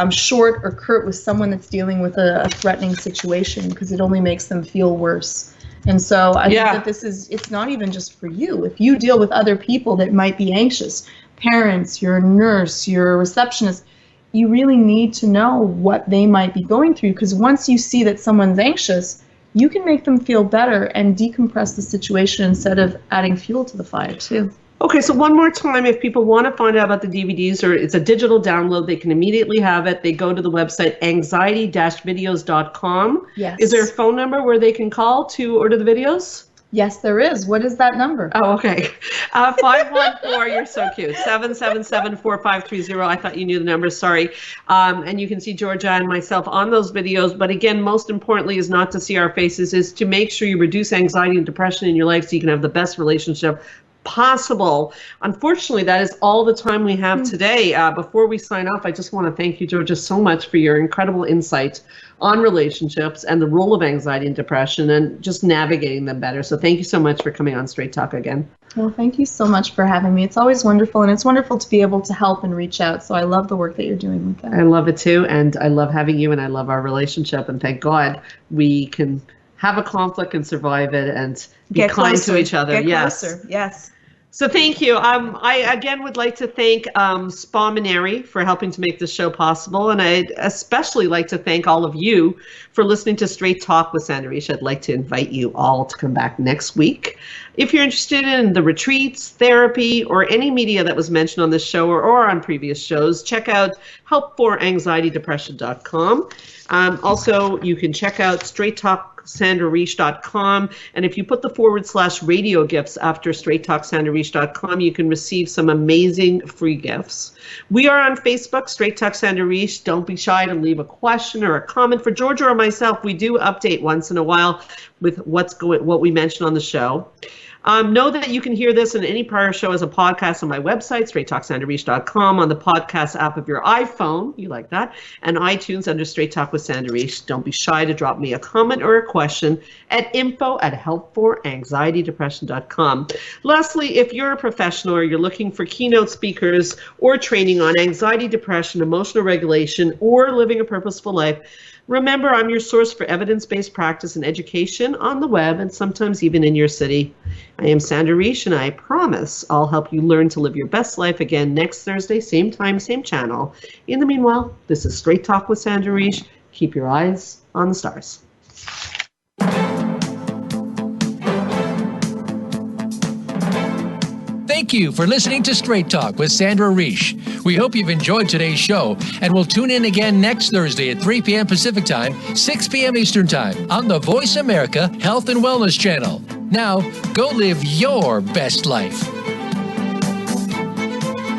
short or curt with someone that's dealing with a threatening situation, because it only makes them feel worse. And so I think that it's not even just for you. If you deal with other people that might be anxious, parents, your nurse, your receptionist, you really need to know what they might be going through, because once you see that someone's anxious, you can make them feel better and decompress the situation instead of adding fuel to the fire too. Okay, so one more time, if people want to find out about the DVDs, or it's a digital download, they can immediately have it. They go to the website anxiety-videos.com. Yes. Is there a phone number where they can call to order the videos? Yes, there is. What is that number? Oh, okay. 514, you're so cute, 777-4530. I thought you knew the number, sorry. And you can see Georgia and myself on those videos. But again, most importantly is not to see our faces, is to make sure you reduce anxiety and depression in your life so you can have the best relationship possible. Unfortunately, that is all the time we have today. Before we sign off, I just want to thank you, Georgia, so much for your incredible insight on relationships and the role of anxiety and depression and just navigating them better. So thank you so much for coming on Straight Talk again. Well, thank you so much for having me. It's always wonderful, and it's wonderful to be able to help and reach out. So I love the work that you're doing with that. I love it too, and I love having you, and I love our relationship, and thank God we can have a conflict and survive it and be kind to each other. Get closer. Yes. So thank you. I again would like to thank Spa Maneri for helping to make this show possible. And I'd especially like to thank all of you for listening to Straight Talk with Sandra Riche. I'd like to invite you all to come back next week. If you're interested in the retreats, therapy, or any media that was mentioned on this show or on previous shows, check out helpforanxietydepression.com. Also, you can check out straighttalksandrariche.com, and if you put the /radio gifts after straighttalksandrariche.com, you can receive some amazing free gifts. We are on Facebook, Straight Talk Sandra Riche. Don't be shy to leave a question or a comment for Georgia or myself. We do update once in a while with what we mentioned on the show. Know that you can hear this in any prior show as a podcast on my website, straighttalksandrariche.com, on the podcast app of your iPhone, you like that, and iTunes under Straight Talk with Sandra Riche. Don't be shy to drop me a comment or a question at info@helpforanxietydepression.com. Lastly, if you're a professional or you're looking for keynote speakers or training on anxiety, depression, emotional regulation, or living a purposeful life, remember, I'm your source for evidence-based practice and education on the web and sometimes even in your city. I am Sandra Riche, and I promise I'll help you learn to live your best life again next Thursday, same time, same channel. In the meanwhile, this is Straight Talk with Sandra Riche. Keep your eyes on the stars. Thank you for listening to Straight Talk with Sandra Riche. We hope you've enjoyed today's show, and we'll tune in again next Thursday at 3 p.m. Pacific Time, 6 p.m. Eastern Time on the Voice America Health and Wellness Channel. Now, go live your best life.